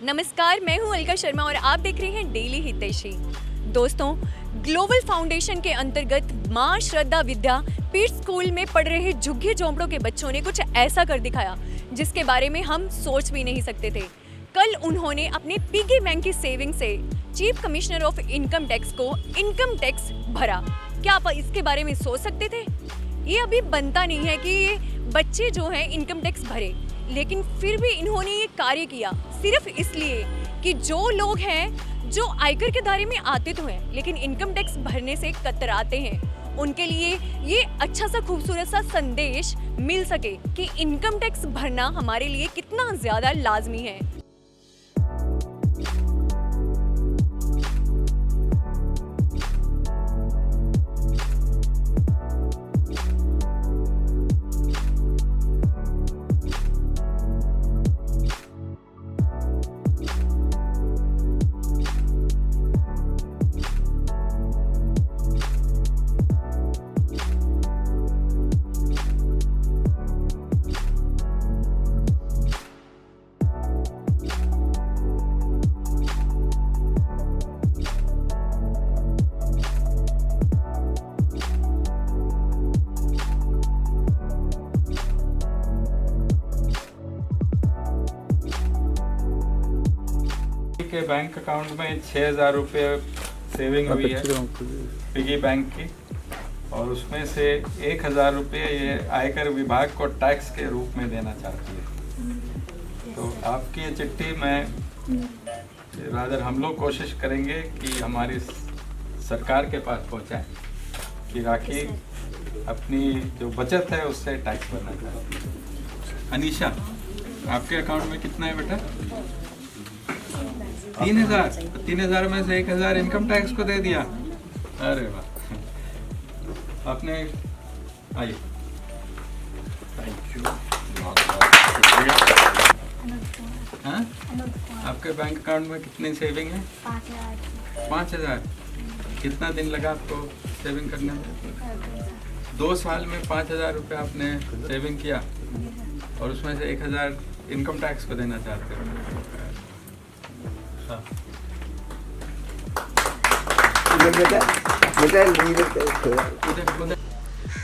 नमस्कार, मैं हूं अलका शर्मा और आप देख रहे हैं डेली हितैषी। दोस्तों, ग्लोबल फाउंडेशन के अंतर्गत मां श्रद्धा विद्या पीठ स्कूल में पढ़ रहे झुग्गी झोंपड़ों के बच्चों ने कुछ ऐसा कर दिखाया जिसके बारे में हम सोच भी नहीं सकते थे। कल उन्होंने अपने पिगी बैंक की सेविंग से chief commissioner of income tax को इनकम टैक्स भरा। क्या आप इसके बारे में सोच सकते थे? ये अभी बनता नहीं है कि ये बच्चे जो हैं इनकम टैक्स भरे, लेकिन फिर भी इन्होंने ये कार्य किया सिर्फ इसलिए कि जो लोग हैं जो आयकर के दायरे में आते तो हैं लेकिन इनकम टैक्स भरने से कतराते हैं, उनके लिए ये अच्छा सा खूबसूरत सा संदेश मिल सके कि इनकम टैक्स भरना हमारे लिए कितना ज़्यादा लाजमी है। के बैंक अकाउंट में 6,000 रुपये सेविंग हुई है पिगी बैंक की, और उसमें से 1,000 रुपये ये आयकर विभाग को टैक्स के रूप में देना चाहती है। तो आपकी ये चिट्ठी में रादर हम लोग कोशिश करेंगे कि हमारी सरकार के पास पहुंचाएं कि राखी अपनी जो बचत है उससे टैक्स भरना चाहती है। अनीशा, आपके अकाउंट में कितना है बेटा? 3,000। 3,000 में से 1,000 इनकम टैक्स को दे दिया। अरे वाह, आपने आइए। Thank you. हाँ, आपके बैंक अकाउंट में कितनी सेविंग है? 5,000। कितना दिन लगा आपको सेविंग करने में? 2 साल में 5,000 रुपये आपने सेविंग किया और उसमें से 1,000 इनकम टैक्स को देना चाहते हो।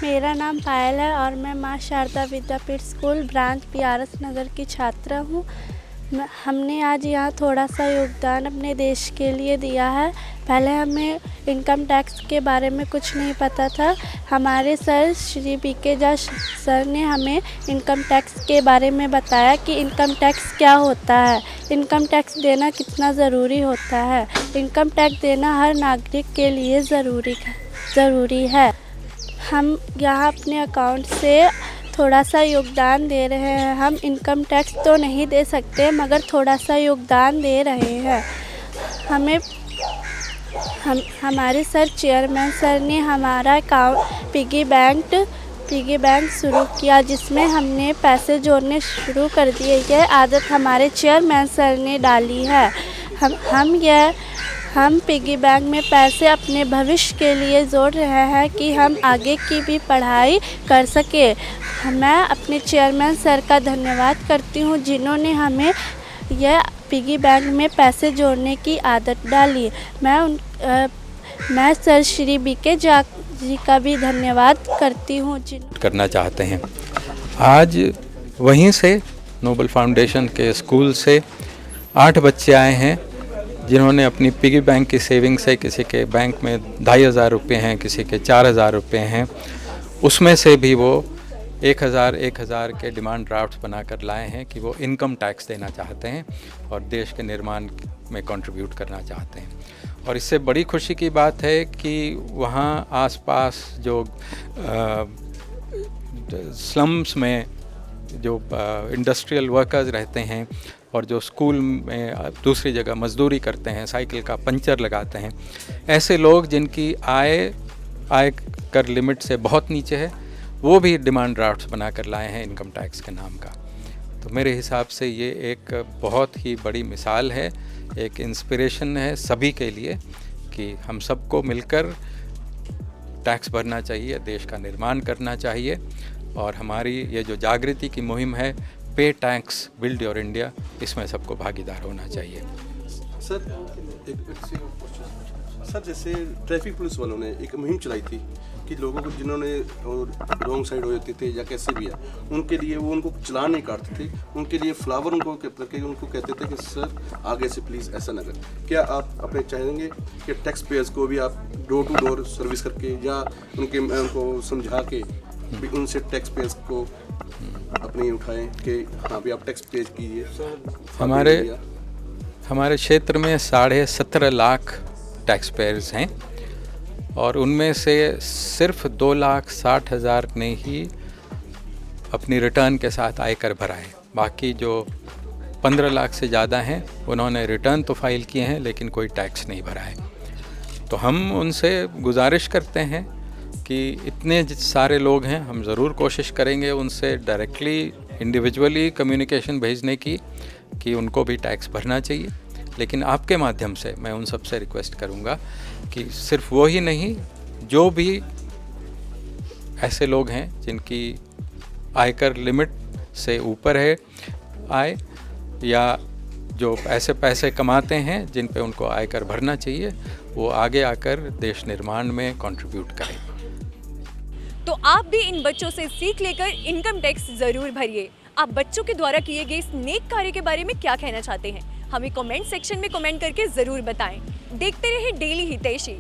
मेरा नाम पायल है और मैं मां शारदा विद्यापीठ स्कूल ब्रांच PRS नगर की छात्रा हूँ। हमने आज यहाँ थोड़ा सा योगदान अपने देश के लिए दिया है। पहले हमें इनकम टैक्स के बारे में कुछ नहीं पता था। हमारे sir Shri BK Jha sir ने हमें इनकम टैक्स के बारे में बताया कि इनकम टैक्स क्या होता है, इनकम टैक्स देना कितना ज़रूरी होता है। इनकम टैक्स देना हर नागरिक के लिए ज़रूरी है। हम यहाँ अपने अकाउंट से थोड़ा सा योगदान दे रहे हैं। हम इनकम टैक्स तो नहीं दे सकते मगर थोड़ा सा योगदान दे रहे हैं। हमारे सर चेयरमैन सर ने हमारा अकाउंट पिगी बैंक शुरू किया जिसमें हमने पैसे जोड़ने शुरू कर दिए। यह आदत हमारे चेयरमैन सर ने डाली है। हम पिगी बैंक में पैसे अपने भविष्य के लिए जोड़ रहे हैं कि हम आगे की भी पढ़ाई कर सके। मैं अपने चेयरमैन सर का धन्यवाद करती हूँ जिन्होंने हमें यह पिगी बैंक में पैसे जोड़ने की आदत डाली। मैं सर श्री BK झा जी का भी धन्यवाद करती हूँ करना चाहते हैं। आज वहीं से नोबल फाउंडेशन के स्कूल से 8 बच्चे आए हैं जिन्होंने अपनी पिगी बैंक की सेविंग से, किसी के बैंक में 2,500 रुपये हैं, किसी के 4,000 रुपये हैं, उसमें से भी वो 1,000 के डिमांड ड्राफ्ट्स बनाकर लाए हैं कि वो इनकम टैक्स देना चाहते हैं और देश के निर्माण में कंट्रीब्यूट करना चाहते हैं। और इससे बड़ी खुशी की बात है कि वहाँ आसपास जो स्लम्स में जो इंडस्ट्रियल वर्कर्स रहते हैं और जो स्कूल में दूसरी जगह मजदूरी करते हैं, साइकिल का पंचर लगाते हैं, ऐसे लोग जिनकी आय कर लिमिट से बहुत नीचे है, वो भी डिमांड ड्राफ्ट्स बना कर लाए हैं इनकम टैक्स के नाम का। तो मेरे हिसाब से ये एक बहुत ही बड़ी मिसाल है, एक इंस्पिरेशन है सभी के लिए कि हम सबको मिलकर टैक्स भरना चाहिए, देश का निर्माण करना चाहिए और हमारी ये जो जागृति की मुहिम है पे टैक्स, बिल्ड योर इंडिया, इसमें सबको भागीदार होना चाहिए। सर सर जैसे ट्रैफिक पुलिस वालों ने एक मुहिम चलाई थी कि लोगों को जिन्होंने रॉन्ग साइड हो जाते थे या कैसे भी है, उनके लिए वो उनको चलान नहीं काटते थे, उनके लिए फ्लावर उनको करके उनको कहते थे कि सर आगे से प्लीज़ ऐसा ना करें। क्या आप अपने चाहेंगे कि टैक्स पेयर्स को भी आप डोर टू डोर सर्विस करके या उनको समझा के भी उनसे टैक्स पेयर्स को अपनी उठाएं कि हाँ भी आप टैक्स पे कीजिए? हमारे क्षेत्र में 17.5 लाख टैक्स पेयर्स हैं और उनमें से सिर्फ 2,60,000 ने ही अपनी रिटर्न के साथ आयकर भरा है। बाकी जो 15 लाख से ज़्यादा हैं उन्होंने रिटर्न तो फाइल किए हैं लेकिन कोई टैक्स नहीं भरा है। तो हम उनसे गुजारिश करते हैं कि इतने सारे लोग हैं, हम ज़रूर कोशिश करेंगे उनसे डायरेक्टली इंडिविजुअली कम्युनिकेशन भेजने की कि उनको भी टैक्स भरना चाहिए। लेकिन आपके माध्यम से मैं उन सब से रिक्वेस्ट करूंगा कि सिर्फ वो ही नहीं, जो भी ऐसे लोग हैं जिनकी आयकर लिमिट से ऊपर है आय, या जो ऐसे पैसे कमाते हैं जिन पे उनको आयकर भरना चाहिए, वो आगे आकर देश निर्माण में कंट्रीब्यूट करें। तो आप भी इन बच्चों से सीख लेकर इनकम टैक्स जरूर भरिए। आप बच्चों के द्वारा किए गए इस नेक कार्य के बारे में क्या कहना चाहते हैं, हमें कमेंट सेक्शन में कमेंट करके जरूर बताएं। देखते रहिए डेली हितैषी।